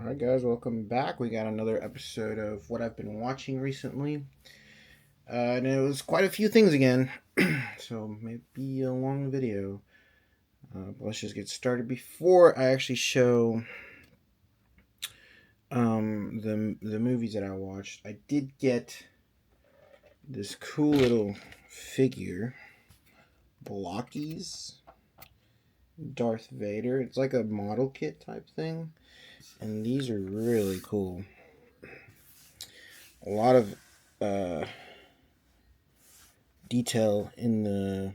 Alright, guys, welcome back. We got another episode of what I've been watching recently. And it was quite a few things again, so maybe a long video. But let's just get started. Before I actually show the movies that I watched, I did get this cool little figure, Blockies Darth Vader. It's like a model kit type thing, and these are really cool. A lot of detail in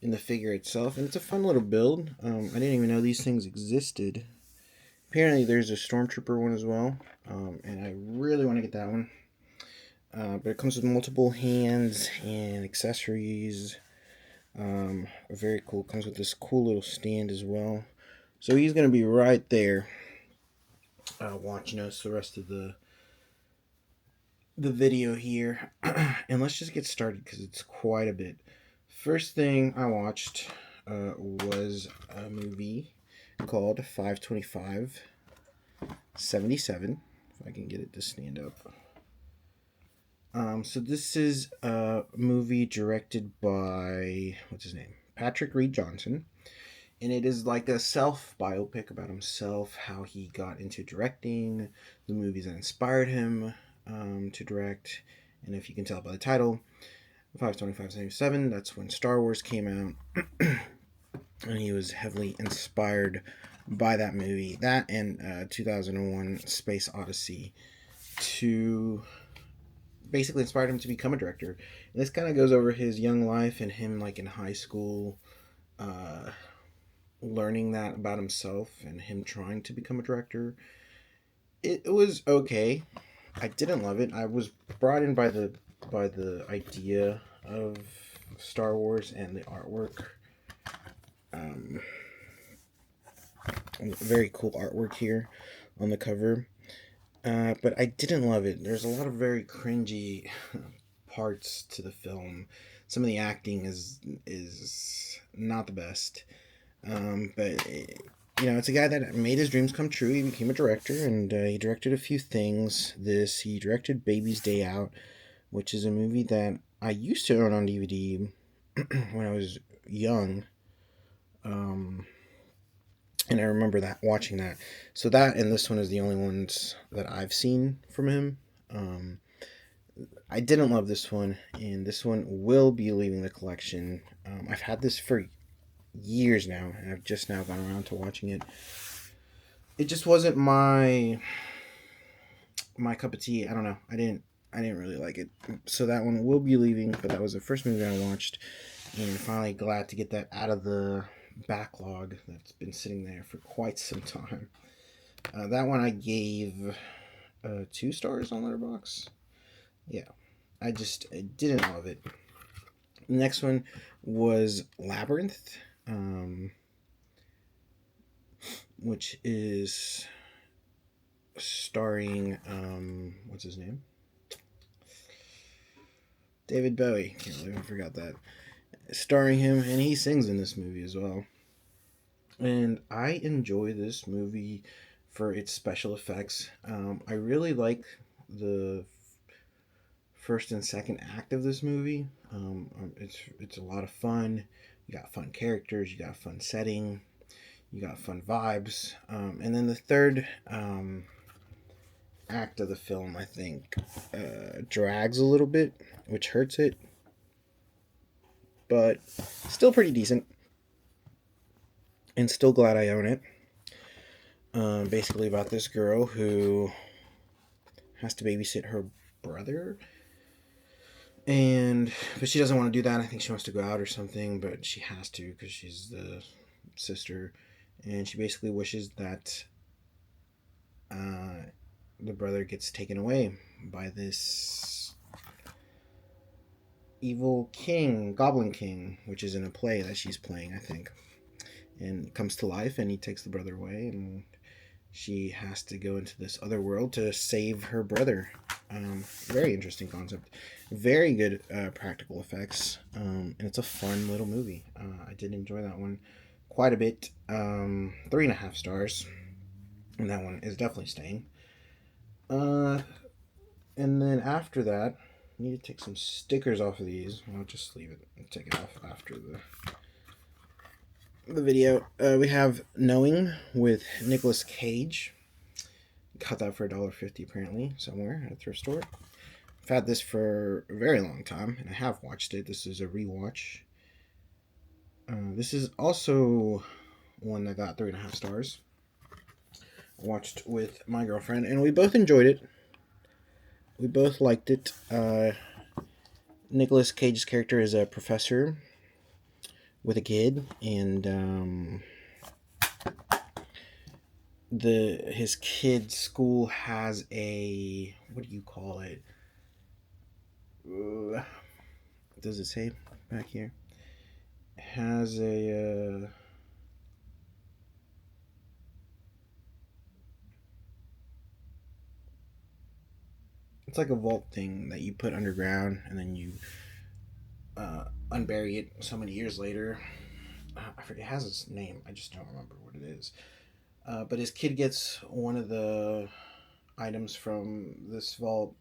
the figure itself, and it's a fun little build. I didn't even know these things existed. Apparently, there's a Stormtrooper one as well, and I really want to get that one. But it comes with multiple hands and accessories. Very cool. It comes with this cool little stand as well. So he's gonna be right there, watching us the rest of the video here. And let's just get started because it's quite a bit. First thing I watched was a movie called 525/77. If I can get it to stand up. So this is a movie directed by, what's his name? Patrick Reed Johnson. And it is like a self-biopic about himself, how he got into directing, the movies that inspired him to direct. And if you can tell by the title, 525/77, that's when Star Wars came out. And he was heavily inspired by that movie. That and 2001 Space Odyssey to basically inspired him to become a director. And this kind of goes over his young life and him like in high school, learning that about himself and him trying to become a director. It was okay. I didn't love it. I was brought in by the idea of Star Wars and the artwork. Very cool artwork here on the cover. But I didn't love it. There's a lot of very cringy parts to the film. Some of the acting is not the best. But it's a guy that made his dreams come true. He became a director, and he directed a few things. He directed Baby's Day Out, which is a movie that I used to own on DVD when I was young. And I remember watching that. So that and this one is the only ones that I've seen from him. I didn't love this one, and this one will be leaving the collection. I've had this for years now, and I've just now gone around to watching it. It just wasn't my cup of tea. I don't know. I didn't really like it. So that one will be leaving, but that was the first movie I watched, and finally glad to get that out of the backlog that's been sitting there for quite some time. That one I gave 2 stars on Letterboxd. Yeah, I didn't love it. The next one was Labyrinth, which is starring what's his name? David Bowie. Can't believe I forgot that. Starring him, and he sings in this movie as well. And I enjoy this movie for its special effects. I really like the first and second act of this movie. It's a lot of fun. You got fun characters. You got fun setting. You got fun vibes. And then the third act of the film, I think, drags a little bit, which hurts it. But still pretty decent. And still glad I own it. Basically about this girl who has to babysit her brother. But she doesn't want to do that. I think she wants to go out or something, but she has to because she's the sister. And she basically wishes that the brother gets taken away by this evil king, Goblin King, which is in a play that she's playing, I think. And comes to life, and he takes the brother away, and she has to go into this other world to save her brother. Very interesting concept. Very good practical effects. And it's a fun little movie. I did enjoy that one quite a bit. 3.5 stars. and that one is definitely staying. Uh, and then after that, I need to take some stickers off of these. I'll just leave it and take it off after the video. We have Knowing with Nicolas Cage. Got that for $1.50 apparently somewhere at a thrift store. I've had this for a very long time, and I have watched it. This is a rewatch. This is also one that got 3.5 stars. I watched with my girlfriend, and we both enjoyed it. We both liked it. Nicolas Cage's character is a professor with a kid, and his kid's school has a, what do you call it? Does it say back here? It has a it's like a vault thing that you put underground, and then you unbury it so many years later. I forget, it has its name. I just don't remember what it is. But his kid gets one of the items from this vault,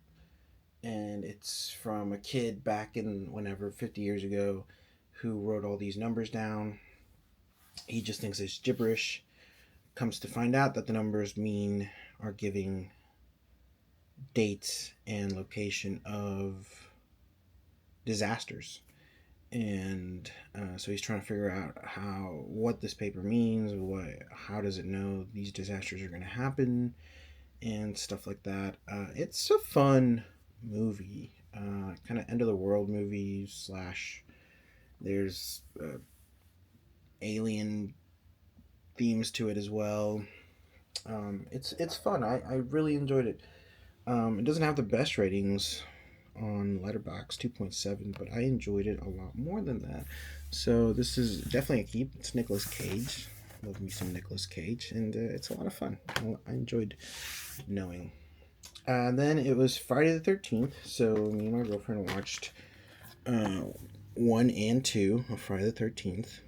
and it's from a kid back in whenever 50 years ago who wrote all these numbers down. He just thinks it's gibberish. Comes to find out that the numbers are giving dates and location of disasters, and so he's trying to figure out what this paper means, how does it know these disasters are going to happen, and stuff like that. It's a fun movie, kind of end of the world movie slash. There's alien themes to it as well. It's fun. I really enjoyed it. It doesn't have the best ratings on Letterboxd, 2.7, but I enjoyed it a lot more than that. So this is definitely a keep. It's Nicolas Cage. Love me some Nicolas Cage, and it's a lot of fun. I enjoyed Knowing. Then it was Friday the 13th, so me and my girlfriend watched 1 and 2 of Friday the 13th.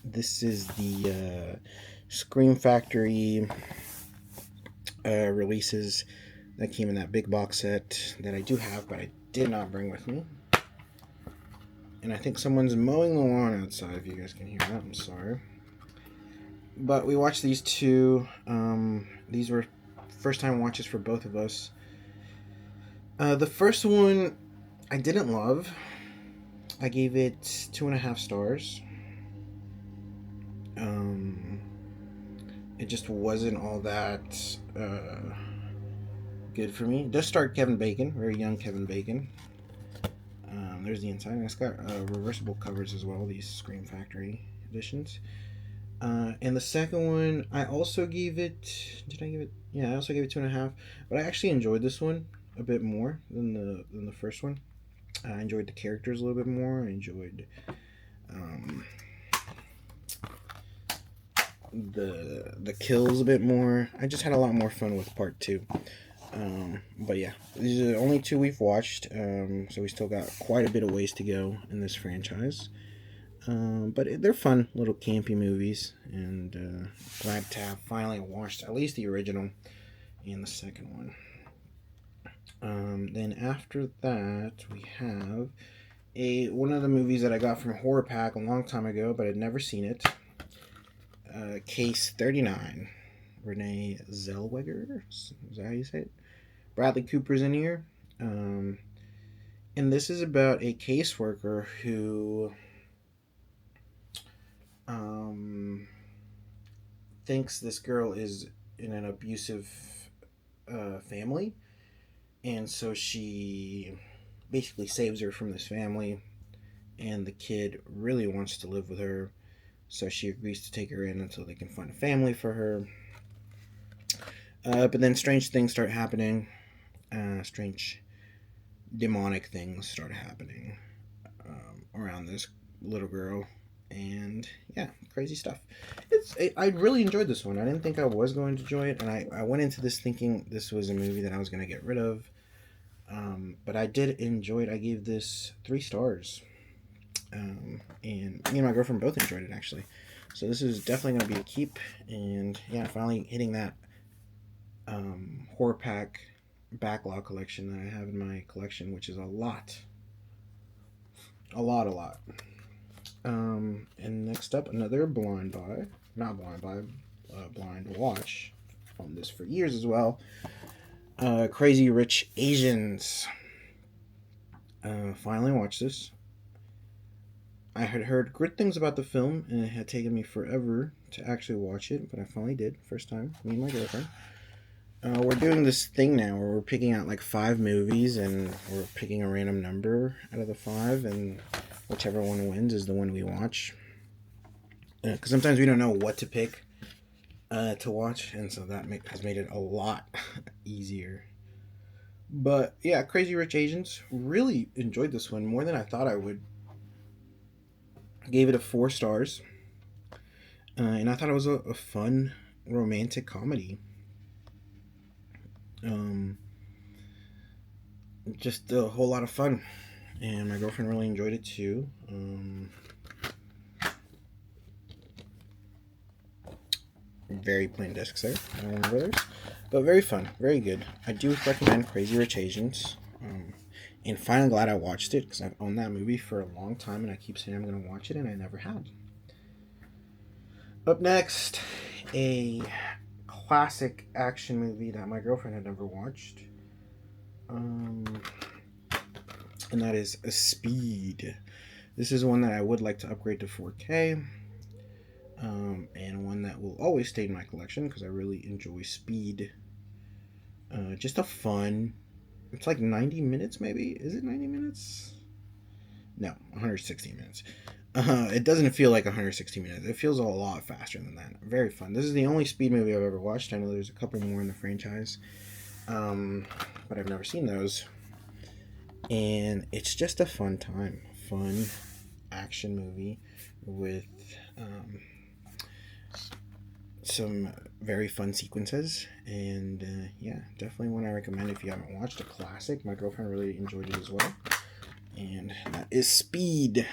This is the Scream Factory releases that came in that big box set that I do have, but I did not bring with me. And I think someone's mowing the lawn outside, if you guys can hear that. I'm sorry. But we watched these two. These were first time watches for both of us. The first one I didn't love. I gave it 2.5 stars. It just wasn't all that good for me. It does start Kevin Bacon, very young Kevin Bacon. There's the inside. It's got reversible covers as well, these Scream Factory editions. And the second one, I also gave it. Did I give it? Yeah, I also gave it 2.5. But I actually enjoyed this one a bit more than the first one. I enjoyed the characters a little bit more. I enjoyed the kills a bit more. I just had a lot more fun with part 2. But yeah, these are the only 2 we've watched. So we still got quite a bit of ways to go in this franchise. But they're fun little campy movies, and glad to have finally watched at least the original and the second one. Then after that, we have one of the movies that I got from Horror Pack a long time ago, but I'd never seen it. Case 39. Renee Zellweger, is that how you say it? Bradley Cooper's in here. And this is about a caseworker who thinks this girl is in an abusive family, and so she basically saves her from this family, and the kid really wants to live with her, so she agrees to take her in until they can find a family for her. But then strange things start happening. Strange demonic things start happening around this little girl, and yeah, crazy stuff. I really enjoyed this one. I didn't think I was going to enjoy it, and I went into this thinking this was a movie that I was going to get rid of, but I did enjoy it. I gave this 3 stars, and me and my girlfriend both enjoyed it actually. So this is definitely going to be a keep, and yeah, finally hitting that horror pack backlog collection that I have in my collection, which is a lot. A lot, a lot. And next up, another blind buy. Not blind buy, blind watch. Owned this for years as well. Crazy Rich Asians. Finally watched this. I had heard good things about the film, and it had taken me forever to actually watch it, but I finally did. First time, me and my girlfriend. We're doing this thing now where we're picking out like 5 movies, and we're picking a random number out of the 5, and whichever one wins is the one we watch. Because sometimes we don't know what to pick to watch, and so that has made it a lot easier. But yeah, Crazy Rich Asians, really enjoyed this one more than I thought I would. Gave it a 4 stars, and I thought it was a fun romantic comedy. Just a whole lot of fun, and my girlfriend really enjoyed it too. Very plain discs there, Warner Brothers, but very fun, very good. I do recommend Crazy Rich Asians, and finally glad I watched it because I've owned that movie for a long time, and I keep saying I'm going to watch it, and I never had. Up next, a classic action movie that my girlfriend had never watched, and that is Speed. This is one that I would like to upgrade to 4K. And one that will always stay in my collection because I really enjoy Speed. Just a fun. It's like 90 minutes, maybe. Is it 90 minutes? No, 160 minutes. It doesn't feel like 160 minutes. It feels a lot faster than that. Very fun. This is the only Speed movie I've ever watched. I know there's a couple more in the franchise, but I've never seen those. And it's just a fun time. Fun action movie with some very fun sequences, and yeah, definitely one I recommend if you haven't watched. A classic. My girlfriend really enjoyed it as well, and that is Speed.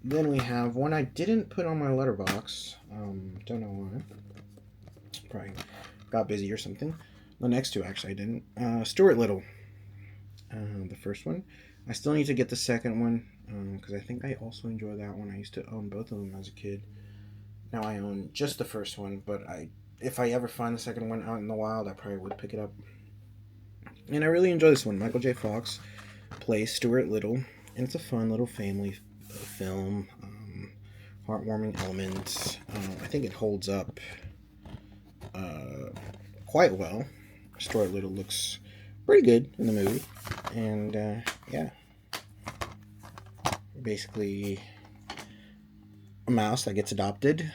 Then we have one I didn't put on my letterbox. Don't know why. Probably got busy or something. The next two actually I didn't. Stuart Little. The first one. I still need to get the second one because I think I also enjoy that one. I used to own both of them as a kid. Now I own just the first one, but if I ever find the second one out in the wild, I probably would pick it up. And I really enjoy this one. Michael J. Fox plays Stuart Little, and it's a fun little family film. Heartwarming elements. I think it holds up quite well. Stuart Little looks pretty good in the movie, and yeah, basically a mouse that gets adopted,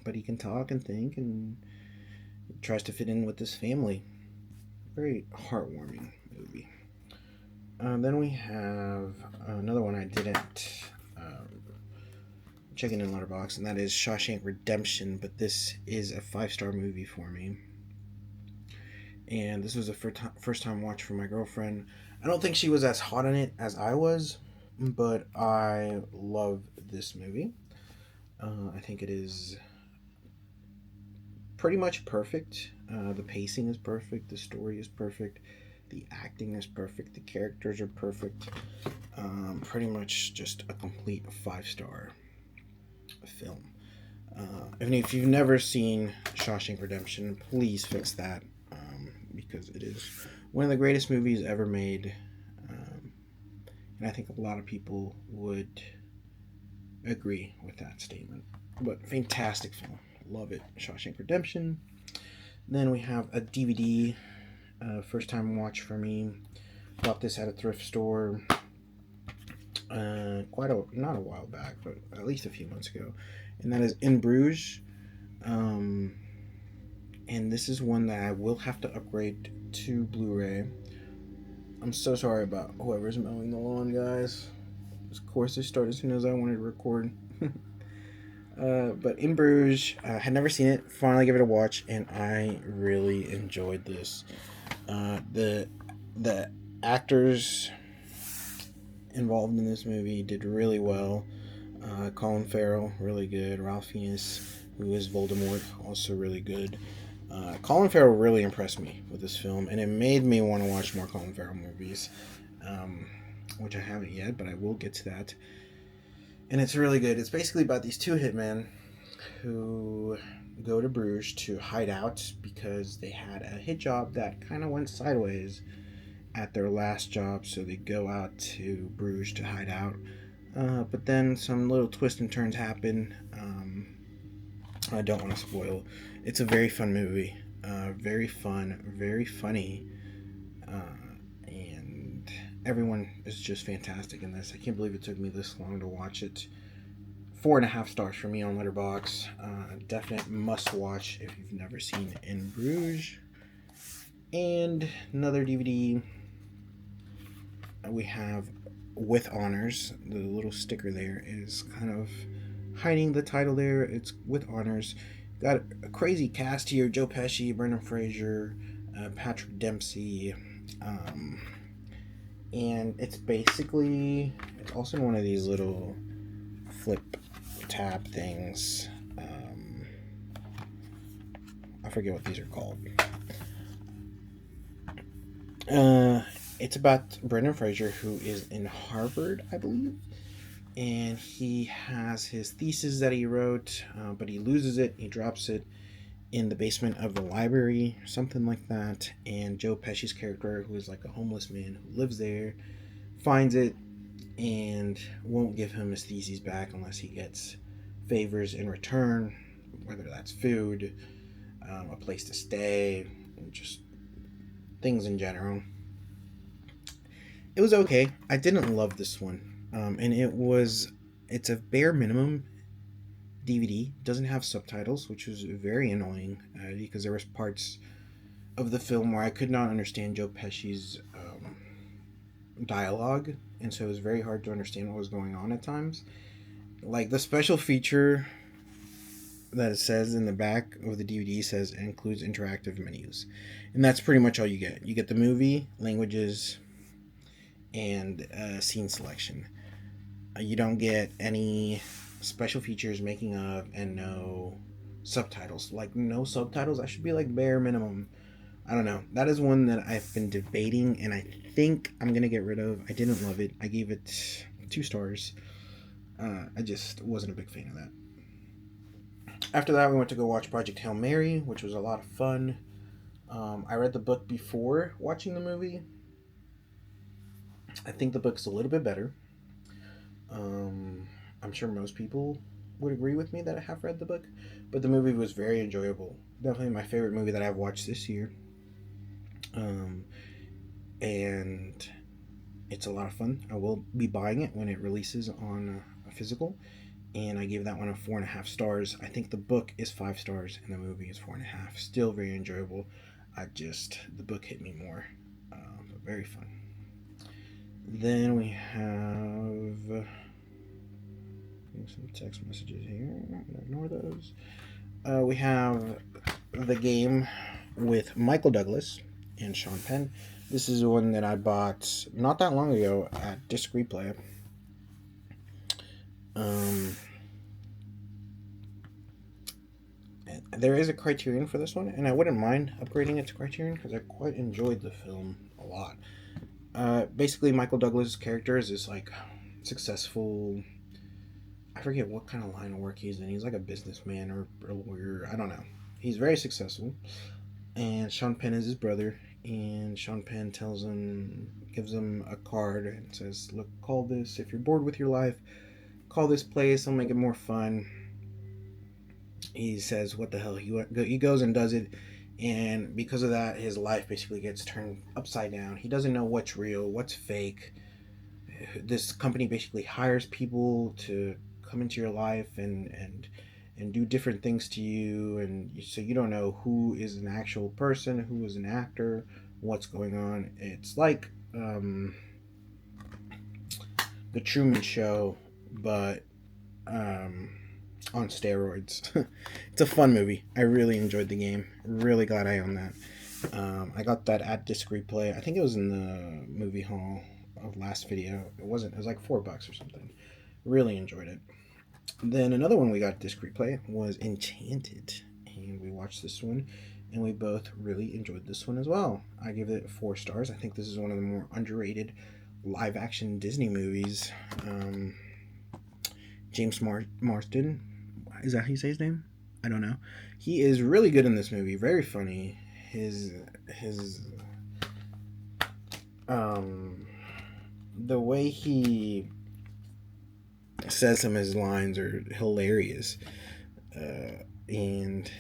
but he can talk and think and tries to fit in with his family. Very heartwarming movie. Then we have another one I didn't check in Letterboxd, and that is Shawshank Redemption, but this is a 5-star movie for me. And this was a first time watch for my girlfriend. I don't think she was as hot on it as I was, but I love this movie. I think it is pretty much perfect. The pacing is perfect. The story is perfect. The acting is perfect. The characters are perfect. Pretty much just a complete 5-star film. And if you've never seen Shawshank Redemption, please fix that, because it is one of the greatest movies ever made. And I think a lot of people would agree with that statement. But fantastic film. Love it. Shawshank Redemption. Then we have a DVD, first time watch for me. Bought this at a thrift store not a while back, but at least a few months ago. And that is In Bruges. And this is one that I will have to upgrade to Blu-ray. I'm so sorry about whoever's mowing the lawn, guys. Of course, this started as soon as I wanted to record. But In Bruges, had never seen it. Finally gave it a watch, and I really enjoyed this. The actors involved in this movie did really well. Colin Farrell, really good. Ralph Fiennes, who is Voldemort, also really good. Colin Farrell really impressed me with this film, and it made me want to watch more Colin Farrell movies, um, which I haven't yet, but I will get to that. And it's really good. It's basically about these two hitmen who go to Bruges to hide out because they had a hit job that kind of went sideways at their last job, so they go out to Bruges to hide out. But then some little twists and turns happen. I don't want to spoil. It's a very fun movie. Very fun, very funny. And everyone is just fantastic in this. I can't believe it took me this long to watch it. 4.5 stars for me on Letterboxd. Definite must watch if you've never seen In Bruges. And another DVD we have With Honors. The little sticker there is kind of hiding the title there. It's With Honors. Got a crazy cast here: Joe Pesci, Brendan Fraser, Patrick Dempsey, and it's also in one of these little flip tab things. I forget what these are called. It's about Brendan Fraser, who is in Harvard, I believe, and he has his thesis that he wrote, but he loses it. He drops it in the basement of the library, something like that. And Joe Pesci's character, who is like a homeless man who lives there, finds it and won't give him his theses back unless he gets favors in return, whether that's food, a place to stay, just things in general. It was okay. I didn't love this one, and it's a bare minimum DVD. Doesn't have subtitles, which was very annoying because there was parts of the film where I could not understand Joe Pesci's dialogue, and so it was very hard to understand what was going on at times. Like the special feature that it says in the back of the DVD says it includes interactive menus, and that's pretty much all you get. You get the movie, languages, and scene selection. You don't get any special features, making of, and no subtitles. Like no subtitles, that should be like bare minimum. I don't know. That is one that I've been debating, and I think I'm gonna get rid of. I didn't love it. I gave it 2 stars. I just wasn't a big fan of that. After that, we went to go watch Project Hail Mary, which was a lot of fun. I read the book before watching the movie. I think the book's a little bit better. I'm sure most people would agree with me that I have read the book, but the movie was very enjoyable. Definitely my favorite movie that I've watched this year. And it's a lot of fun. I will be buying it when it releases on a physical, and I gave that one a 4.5 stars. I think the book is 5 stars and the movie is 4.5. Still very enjoyable. The book hit me more, but very fun. Then we have some text messages here. Ignore those. We have The Game with Michael Douglas and Sean Penn. This is one that I bought not that long ago at Disc Replay. There is a Criterion for this one, and I wouldn't mind upgrading it to Criterion because I quite enjoyed the film a lot. Basically, Michael Douglas' character is this like successful, I forget what kind of line of work he's in. He's like a businessman or a lawyer. I don't know. He's very successful. And Sean Penn is his brother. And Sean Penn gives him a card and says, look, call this. If you're bored with your life, call this place. I'll make it more fun. He says, what the hell? He goes and does it. And because of that, his life basically gets turned upside down. He doesn't know what's real, what's fake. This company basically hires people to come into your life and do different things to you, and so you don't know who is an actual person, who is an actor, what's going on. It's like the Truman Show, but on steroids. It's a fun movie. I really enjoyed the game. Really glad I own that. I got that at Disc Replay. I think it was in the movie hall of last video. It was like $4 or something. Really enjoyed it. Then another one we got disc replay was Enchanted, and we watched this one, and we both really enjoyed this one as well. I give it 4 stars. I think this is one of the more underrated live action Disney movies. James Marsden, is that how you say his name? I don't know. He is really good in this movie. Very funny. His the way he says some of his lines are hilarious. And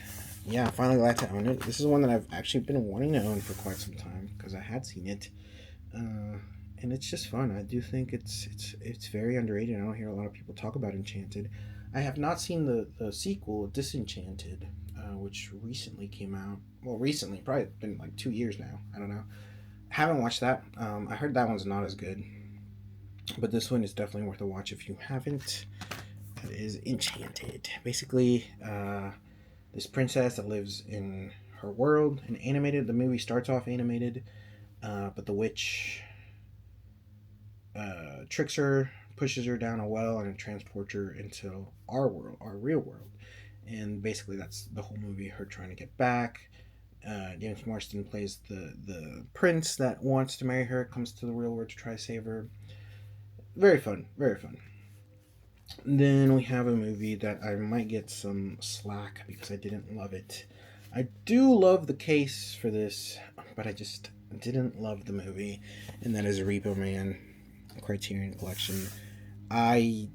yeah, finally glad to own it. This is one that I've actually been wanting to own for quite some time because I had seen it, and it's just fun. I do think it's very underrated. I don't hear a lot of people talk about Enchanted. I have not seen the sequel, Disenchanted, which recently came out. Well, recently, probably been like 2 years now. I don't know. Haven't watched that. I heard that one's not as good, but this one is definitely worth a watch if you haven't. That is Enchanted. Basically, this princess that lives in her world, and animated. The movie starts off animated, but the witch tricks her, pushes her down a well, and transports her into our world, our real world. And basically, that's the whole movie. Her trying to get back. James Marsden plays the prince that wants to marry her, comes to the real world to try to save her. Very fun, very fun. Then we have a movie that I might get some slack because I didn't love it. I do love the case for this, but I just didn't love the movie, and that is Repo Man, Criterion Collection. I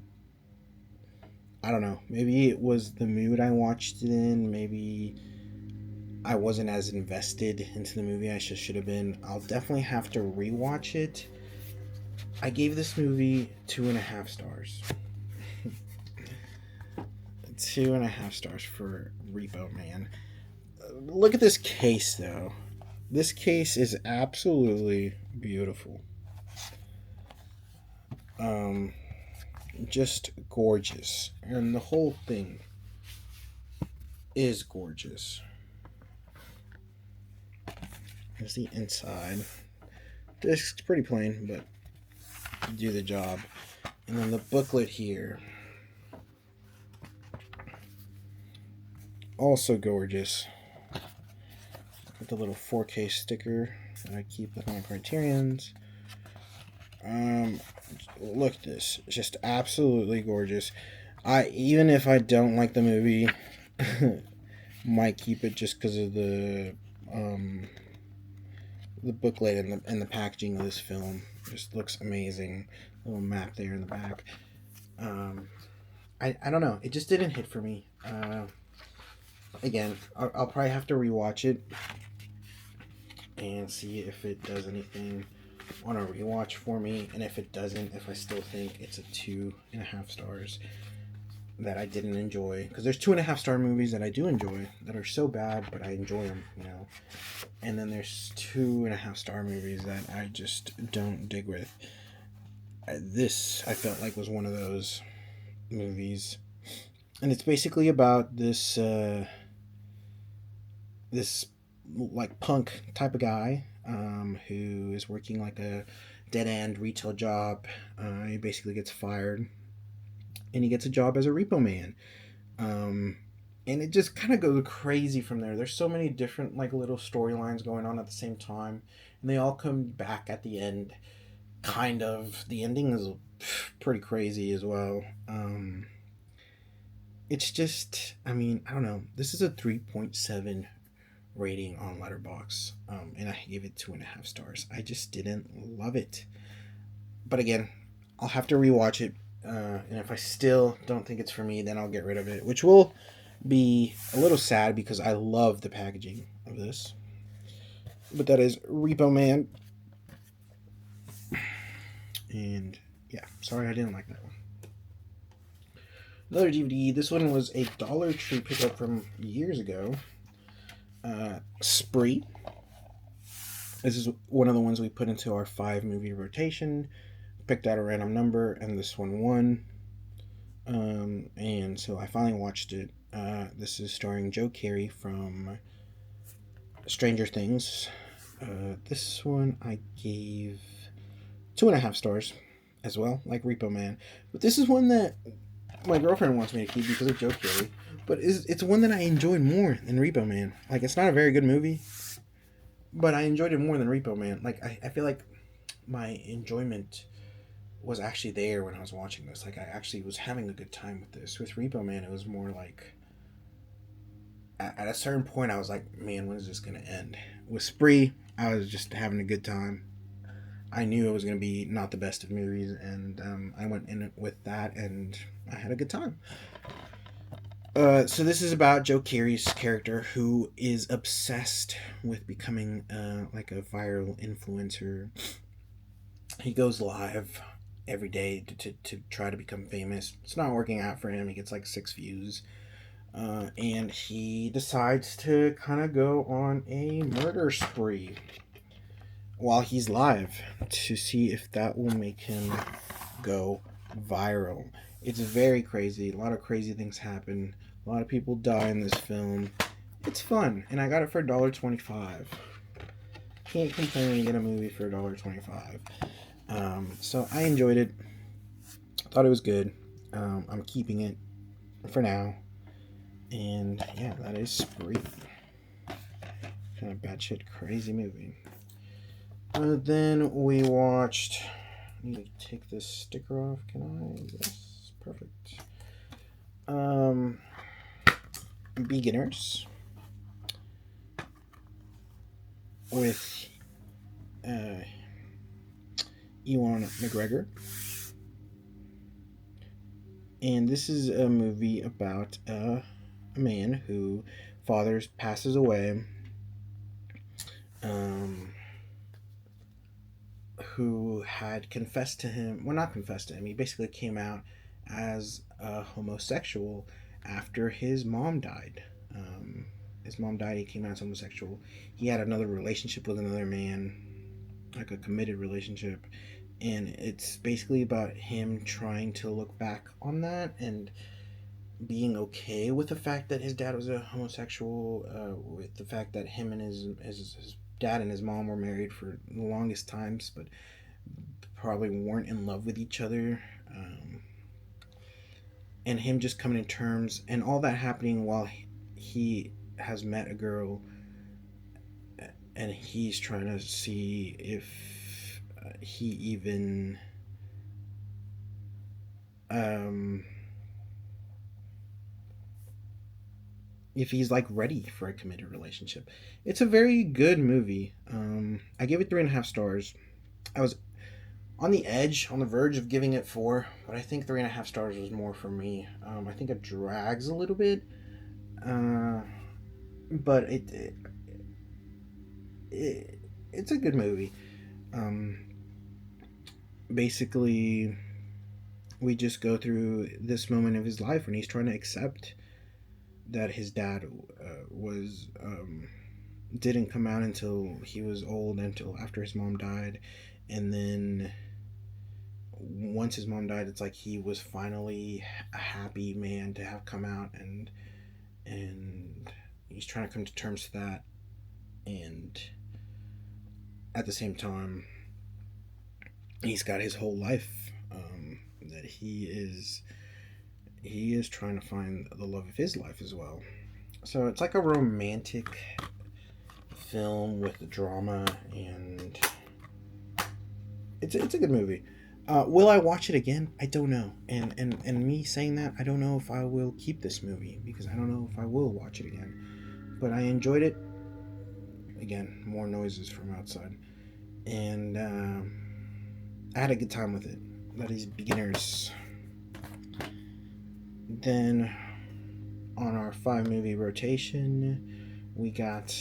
don't know. Maybe it was the mood I watched it in. Maybe I wasn't as invested into the movie I should have been. I'll definitely have to rewatch it. I gave this movie 2.5 stars. 2.5 stars for Repo Man. Look at this case, though. This case is absolutely beautiful. Just gorgeous, and the whole thing is gorgeous. Here's the inside. Disc's pretty plain, but do the job. And then the booklet here, also gorgeous. With the little 4K sticker that I keep with my Criterions. Look at this. It's just absolutely gorgeous. Even if I don't like the movie, might keep it just because of the booklet and the packaging of this film. Just looks amazing. Little map there in the back. I don't know. It just didn't hit for me. Again, I'll probably have to rewatch it and see if it does anything on a rewatch for me, and if it doesn't, if I still think it's a 2.5 stars that I didn't enjoy, because there's 2.5 star movies that I do enjoy that are so bad but I enjoy them, and then there's 2.5 star movies that I just don't dig with. This I felt like was one of those movies, and it's basically about this like punk type of guy who is working like a dead-end retail job. He basically gets fired, and he gets a job as a repo man. And it just kind of goes crazy from there. There's so many different like little storylines going on at the same time, and they all come back at the end. Kind of. The ending is pretty crazy as well. It's just, I don't know. This is a 3.7 rating on Letterboxd, and I gave it 2.5 stars. I just didn't love it. But again, I'll have to rewatch it, and if I still don't think it's for me, then I'll get rid of it, which will be a little sad because I love the packaging of this. But that is Repo Man. And yeah, sorry I didn't like that one. Another DVD. This one was a Dollar Tree pickup from years ago. Spree. This is one of the ones we put into our 5 movie rotation. Picked out a random number, and this one won. And so I finally watched it. This is starring Joe Carey from Stranger Things. This one I gave 2.5 stars as well, like Repo Man. But this is one that my girlfriend wants me to keep because of Joe Keery, but it's one that I enjoyed more than Repo Man. Like, it's not a very good movie, but I enjoyed it more than Repo Man. Like, I feel like my enjoyment was actually there when I was watching this. Like, I actually was having a good time with this. With Repo Man, it was more like at a certain point I was like, man, when is this gonna end? With Spree, I was just having a good time. I knew it was gonna be not the best of movies, and I went in it with that, and I had a good time. So this is about Joe Keery's character, who is obsessed with becoming like a viral influencer. He goes live every day to try to become famous. It's not working out for him. He gets like 6 views. And he decides to kind of go on a murder spree while he's live to see if that will make him go viral. It's very crazy. A lot of crazy things happen. A lot of people die in this film. It's fun, and I got it for $1.25. Can't complain when you get a movie for $1.25. So I enjoyed it. Thought it was good. I'm keeping it for now. And yeah, that is Spree. Kind of batshit crazy movie. Then we watched. I need to take this sticker off. Can I? Yes, perfect. Beginners with Ewan McGregor. And this is a movie about a man who father passes away, who had confessed to him, well, not confessed to him, he basically came out as a homosexual after his mom died. His mom died, he came out as homosexual. He had another relationship with another man, like a committed relationship, and it's basically about him trying to look back on that and being okay with the fact that his dad was a homosexual, with the fact that him and his dad and his mom were married for the longest times, but probably weren't in love with each other, and him just coming to terms, and all that happening while he has met a girl, and he's trying to see if he even if he's like ready for a committed relationship. It's a very good movie. I give it 3.5 stars. I was on the edge, on the verge of giving it 4, but I think 3.5 stars was more for me. I think it drags a little bit, but it's a good movie. Basically, we just go through this moment of his life when he's trying to accept that his dad was didn't come out until he was old, until after his mom died, and then once his mom died, it's like he was finally a happy man to have come out, and he's trying to come to terms with that, and at the same time he's got his whole life that he is trying to find the love of his life as well. So it's like a romantic film with drama, and it's a good movie. Will I watch it again? I don't know. And me saying that, I don't know if I will keep this movie, because I don't know if I will watch it again. But I enjoyed it. Again, more noises from outside. And I had a good time with it. That is Beginners. Then on our 5-movie rotation, we got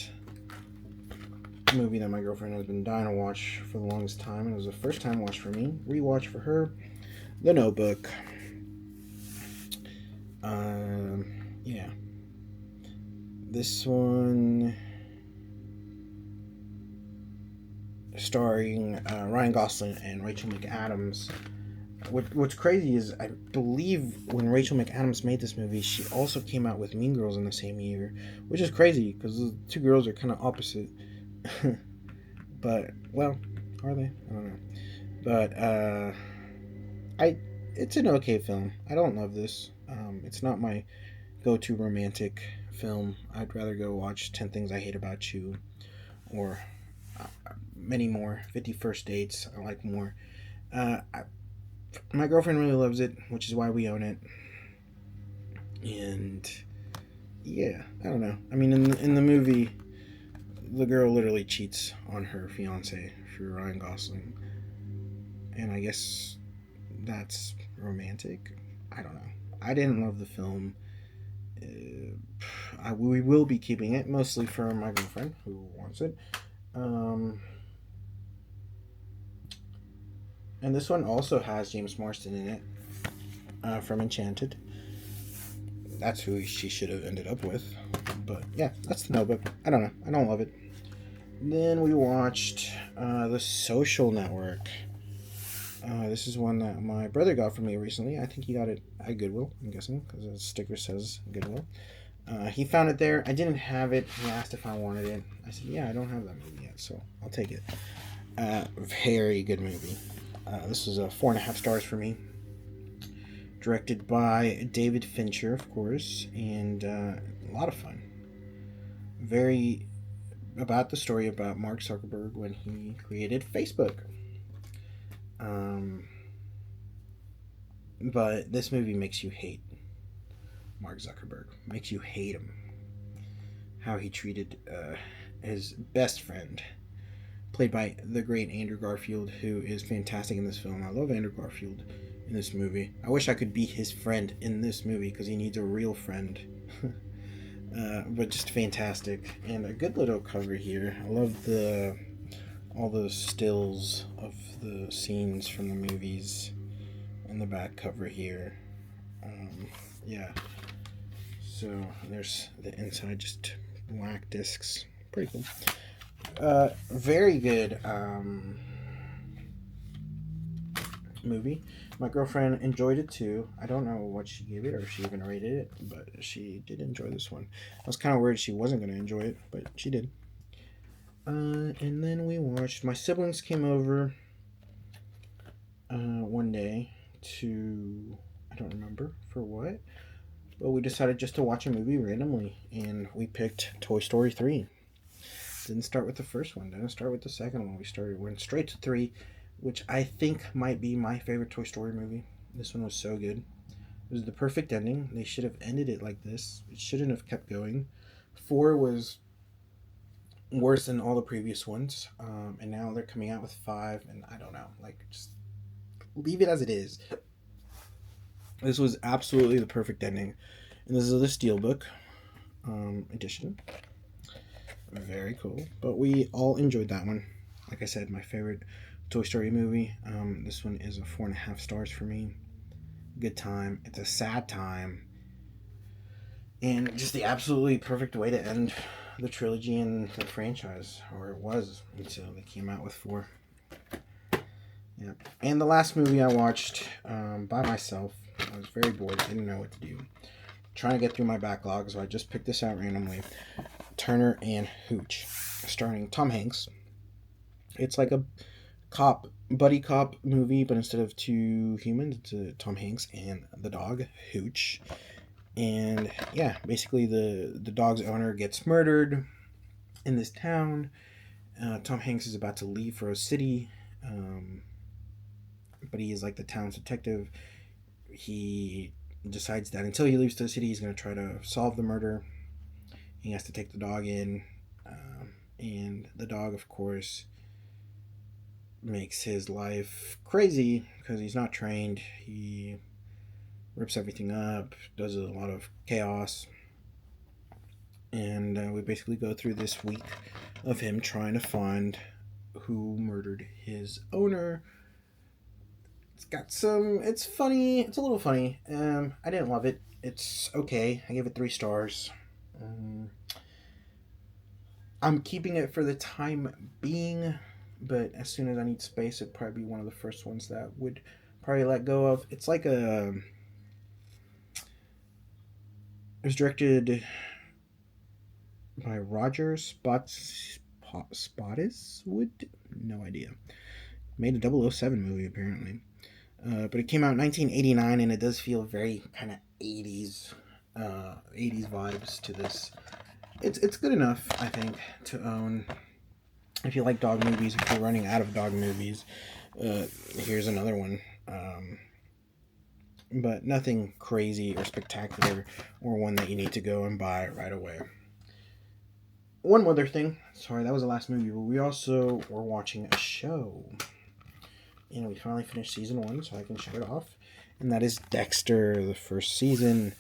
a movie that my girlfriend has been dying to watch for the longest time, and it was a first time watch for me, rewatch for her, The Notebook. Yeah. This one starring Ryan Gosling and Rachel McAdams. What's crazy is, I believe when Rachel McAdams made this movie, she also came out with Mean Girls in the same year, which is crazy because the two girls are kind of opposite. But, well, are they? I don't know. But I It's an okay film. I don't love this. It's not my go-to romantic film. I'd rather go watch 10 Things I Hate About You or many more. 50 First Dates, I like more. My girlfriend really loves it, which is why we own it. And yeah, I don't know. I mean, in the movie, the girl literally cheats on her fiance through Ryan Gosling. And I guess that's romantic. I don't know. I didn't love the film. We will be keeping it mostly for my girlfriend who wants it. Um, and this one also has James Marsden in it from Enchanted. That's who she should have ended up with. But yeah, that's the Notebook. I don't know. I don't love it. Then we watched The Social Network. This is one that my brother got for me recently. I think he got it at Goodwill, I'm guessing, because the sticker says Goodwill. He found it there. I didn't have it. He asked if I wanted it. I said, yeah, I don't have that movie yet, so I'll take it. Very good movie. This was a 4.5 stars for me. Directed by David Fincher, of course, and a lot of fun. Very about the story about Mark Zuckerberg when he created Facebook. Um, but this movie makes you hate Mark Zuckerberg. Makes you hate him. How he treated his best friend, played by the great Andrew Garfield, who is fantastic in this film. I love Andrew Garfield in this movie. I wish I could be his friend in this movie because he needs a real friend. But just fantastic, and a good little cover here. I love all the stills of the scenes from the movies in the back cover here. Yeah. So there's the inside, just black discs. Pretty cool. Very good movie. My girlfriend enjoyed it too. I don't know what she gave it or if she even rated it, but she did enjoy this one. I was kind of worried she wasn't going to enjoy it, but she did. And then we watched. My siblings came over one day to, I don't remember for what, but we decided just to watch a movie randomly, and we picked Toy Story 3. Didn't start with the first one. Didn't start with the second one. Went straight to 3, which I think might be my favorite Toy Story movie. This one was so good. It was the perfect ending. They should have ended it like this. It shouldn't have kept going. 4 was worse than all the previous ones, and now they're coming out with 5, and I don't know. Like, just leave it as it is. This was absolutely the perfect ending, and this is the Steelbook edition. Very cool. But we all enjoyed that one. Like I said, my favorite Toy Story movie. This one is a 4.5 stars for me. Good time. It's a sad time. And just the absolutely perfect way to end the trilogy and the franchise. Or it was until they came out with 4. Yeah. And the last movie I watched by myself. I was very bored. Didn't know what to do. Trying to get through my backlog, so I just picked this out randomly. Turner and Hooch, starring Tom Hanks. It's like a buddy cop movie, but instead of 2 humans, it's Tom Hanks and the dog Hooch. And yeah, basically the dog's owner gets murdered in this town. Tom Hanks is about to leave for a city, but he is like the town's detective. He decides that until he leaves the city, he's going to try to solve the murder. He has to take the dog in, and the dog, of course, makes his life crazy because he's not trained. He rips everything up, does a lot of chaos, and we basically go through this week of him trying to find who murdered his owner. It's funny. It's a little funny. I didn't love it. It's okay. I gave it 3 stars. I'm keeping it for the time being, but as soon as I need space, it'd probably be one of the first ones that would probably let go of. It's like it was directed by Roger Spottiswoode? No idea. Made a 007 movie, apparently. But it came out in 1989, and it does feel very kind of 80s vibes to this. It's good enough, I think, to own. If you like dog movies, if you're running out of dog movies, here's another one. But nothing crazy or spectacular, or one that you need to go and buy right away. One other thing, sorry, that was the last movie, but we also were watching a show. And we finally finished season 1, so I can shut it off. And that is Dexter, the first season.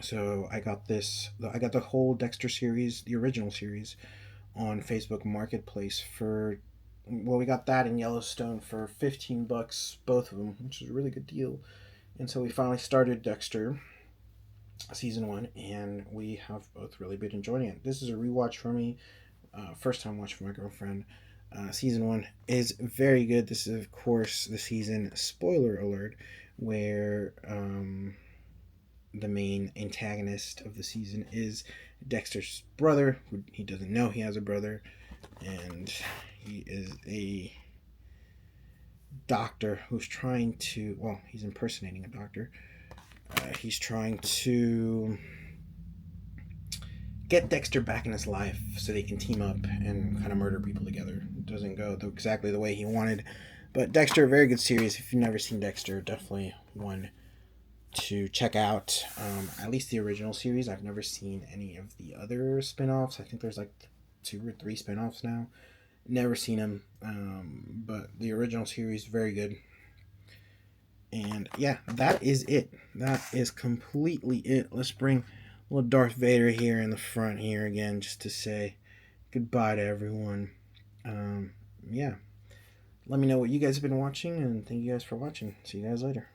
So I got the whole Dexter series, the original series, on Facebook Marketplace for, well, we got that in Yellowstone for $15, both of them, which is a really good deal. And so we finally started Dexter season 1, and we have both really been enjoying it. This is a rewatch for me, first time watch for my girlfriend. Season 1 is very good. This is, of course, the season, spoiler alert, where the main antagonist of the season is Dexter's brother, who he doesn't know he has a brother, and he is a doctor who's trying to, well, he's impersonating a doctor. He's trying to get Dexter back in his life so they can team up and kind of murder people together. It doesn't go exactly the way he wanted, but Dexter, a very good series. If you've never seen Dexter, definitely one to check out. At least the original series. I've never seen any of the other spin-offs. I think there's like 2 or 3 spin-offs now. Never seen them, but the original series, very good. And yeah, that is it. That is completely it. Let's bring little Darth Vader here in the front here again, just to say goodbye to everyone. Yeah. Let me know what you guys have been watching, and thank you guys for watching. See you guys later.